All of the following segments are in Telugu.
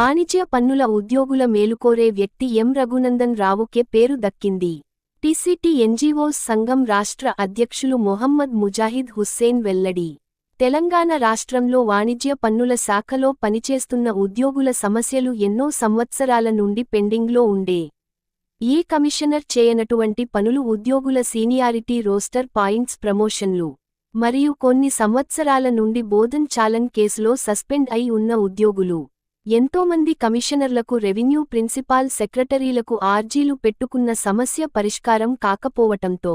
వాణిజ్య పన్నుల ఉద్యోగుల మేలుకోరే వ్యక్తి ఎం రఘునందన్ రావుకే పేరు దక్కింది. టీసీటీ ఎన్జీఓస్ సంఘం రాష్ట్ర అధ్యక్షులు మొహమ్మద్ ముజాహిద్ హుస్సేన్ వెల్లడి. తెలంగాణ రాష్ట్రంలో వాణిజ్య పన్నుల శాఖలో పనిచేస్తున్న ఉద్యోగుల సమస్యలు ఎన్నో సంవత్సరాల నుండి పెండింగ్లో ఉండే. ఈ కమిషనర్ చేయనటువంటి పనులు ఉద్యోగుల సీనియారిటీ రోస్టర్ పాయింట్స్ ప్రమోషన్లు మరియు కొన్ని సంవత్సరాల నుండి బోధన్ చాలన్ కేసులో సస్పెండ్ అయి ఉన్న ఉద్యోగులు. ఎంతోమంది కమిషనర్లకు రెవెన్యూ ప్రిన్సిపాల్ సెక్రటరీలకు ఆర్జీలు పెట్టుకున్న సమస్య పరిష్కారం కాకపోవటంతో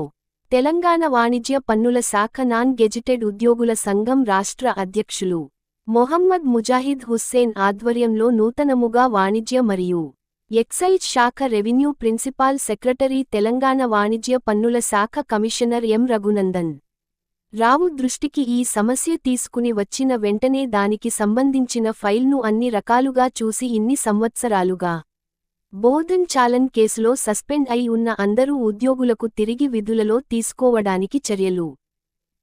తెలంగాణ వాణిజ్య పన్నుల శాఖ నాన్ గెజిటెడ్ ఉద్యోగుల సంఘం రాష్ట్ర అధ్యక్షులు మొహమ్మద్ ముజాహిద్ హుస్సేన్ ఆధ్వర్యంలో నూతనముగా వాణిజ్య మరియు ఎక్సైజ్ శాఖ రెవెన్యూ ప్రిన్సిపాల్ సెక్రటరీ తెలంగాణ వాణిజ్య పన్నుల శాఖ కమిషనర్ ఎం రఘునందన్ రావు దృష్టికి ఈ సమస్య తీసుకుని వచ్చిన వెంటనే దానికి సంబంధించిన ఫైల్ను అన్ని రకాలుగా చూసి ఇన్ని సంవత్సరాలుగా బోధన్ చాలన్ కేసులో సస్పెండ్ అయి ఉన్న అందరూ ఉద్యోగులకు తిరిగి విధులలో తీసుకోవడానికి చర్యలు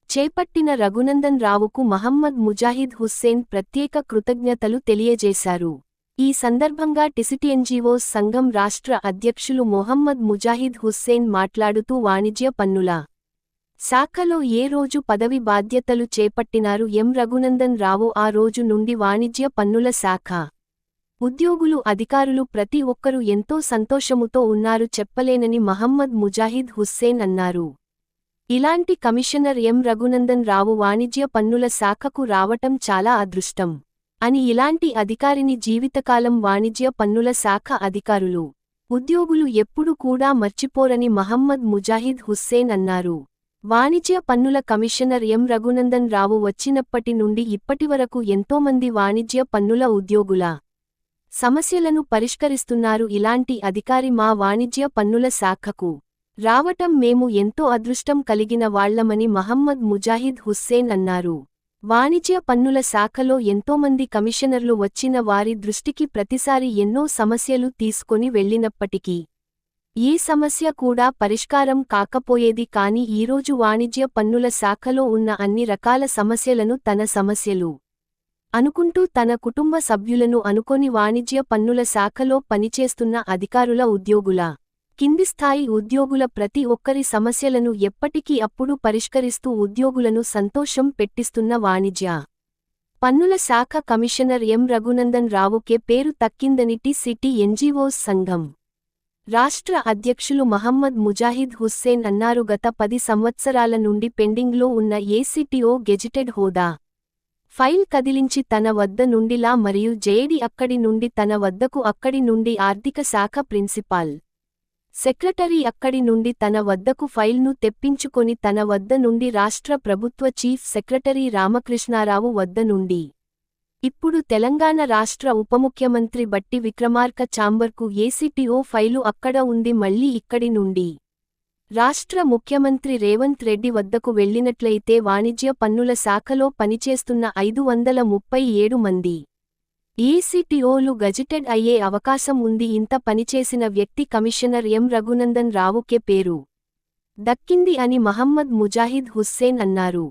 చేపట్టిన రఘునందన్ రావుకు మహమ్మద్ ముజాహిద్ హుస్సేన్ ప్రత్యేక కృతజ్ఞతలు తెలియజేశారు. ఈ సందర్భంగా టీసీటీ ఎన్జీఓస్ సంఘం రాష్ట్ర అధ్యక్షులు మొహమ్మద్ ముజాహిద్ హుస్సేన్ మాట్లాడుతూ వాణిజ్య పన్నుల శాఖలో ఏ రోజు పదవి బాధ్యతలు చేపట్టినారు ఎం రఘునందన్ రావు ఆ రోజు నుండి వాణిజ్య పన్నుల శాఖ ఉద్యోగులు అధికారులు ప్రతి ఒక్కరూ ఎంతో సంతోషముతో ఉన్నారు చెప్పలేనని మహమ్మద్ ముజాహిద్ హుస్సేన్ అన్నారు. ఇలాంటి కమిషనర్ ఎం రఘునందన్ రావు వాణిజ్య పన్నుల శాఖకు రావటం చాలా అదృష్టం అని ఇలాంటి అధికారిని జీవితకాలం వాణిజ్య పన్నుల శాఖ అధికారులు ఉద్యోగులు ఎప్పుడు కూడా మర్చిపోరని మహమ్మద్ ముజాహిద్ హుస్సేన్ అన్నారు. వాణిజ్య పన్నుల కమిషనర్ ఎం రఘునందన్ రావు వచ్చినప్పటి నుండి ఇప్పటివరకు ఎంతోమంది వాణిజ్య పన్నుల ఉద్యోగుల సమస్యలను పరిష్కరిస్తున్నారు. ఇలాంటి అధికారి మా వాణిజ్య పన్నుల శాఖకు రావటం మేము ఎంతో అదృష్టం కలిగిన వాళ్లమని మహమ్మద్ ముజాహిద్ హుస్సేన్ అన్నారు. వాణిజ్య పన్నుల శాఖలో ఎంతోమంది కమిషనర్లు వచ్చిన వారి దృష్టికి ప్రతిసారి ఎన్నో సమస్యలు తీసుకొని వెళ్లినప్పటికీ ఈ సమస్య కూడా పరిష్కారం కాకపోయేది కానీ ఈరోజు వాణిజ్య పన్నుల శాఖలో ఉన్న అన్ని రకాల సమస్యలను తన సమస్యలు అనుకుంటూ తన కుటుంబ సభ్యులను అనుకొని వాణిజ్య పన్నుల శాఖలో పనిచేస్తున్న అధికారుల ఉద్యోగుల కింది స్థాయి ఉద్యోగుల ప్రతి ఒక్కరి సమస్యలను ఎప్పటికీ అప్పుడు పరిష్కరిస్తూ ఉద్యోగులను సంతోషం పెట్టిస్తున్న వాణిజ్య పన్నుల శాఖ కమిషనర్ ఎం రఘునందన్ రావుకే పేరు తక్కిందని టీసీటీ ఎన్జీఓస్ సంఘం రాష్ట్ర అధ్యక్షులు మహమ్మద్ ముజాహిద్ హుస్సేన్ అన్నారు. గత 10 సంవత్సరాల నుండి పెండింగ్లో ఉన్న ఏసీటీఓ గెజిటెడ్ హోదా ఫైల్ కదిలించి తన వద్ద నుండి లా మరియు జేడీ అక్కడి నుండి తన వద్దకు అక్కడి నుండి ఆర్థిక శాఖ ప్రిన్సిపాల్ సెక్రటరీ అక్కడి నుండి తన వద్దకు ఫైల్ను తెప్పించుకొని తన వద్ద నుండి రాష్ట్ర ప్రభుత్వ చీఫ్ సెక్రటరీ రామకృష్ణారావు వద్ద నుండి ఇప్పుడు తెలంగాణ రాష్ట్ర ఉపముఖ్యమంత్రి బట్టి విక్రమార్క ఛాంబర్కు ఏసీటీఓ ఫైలు అక్కడ ఉంది. మళ్లీ ఇక్కడి నుండి రాష్ట్ర ముఖ్యమంత్రి రేవంత్ రెడ్డి వద్దకు వెళ్లినట్లయితే వాణిజ్య పన్నుల శాఖలో పనిచేస్తున్న 537 మంది ఏసీటీఓలు గజిటెడ్ అయ్యే అవకాశం ఉంది. ఇంత పనిచేసిన వ్యక్తి కమిషనర్ ఎం రఘునందన్ రావుకే పేరు దక్కింది అని మహమ్మద్ ముజాహిద్ హుస్సేన్ అన్నారు.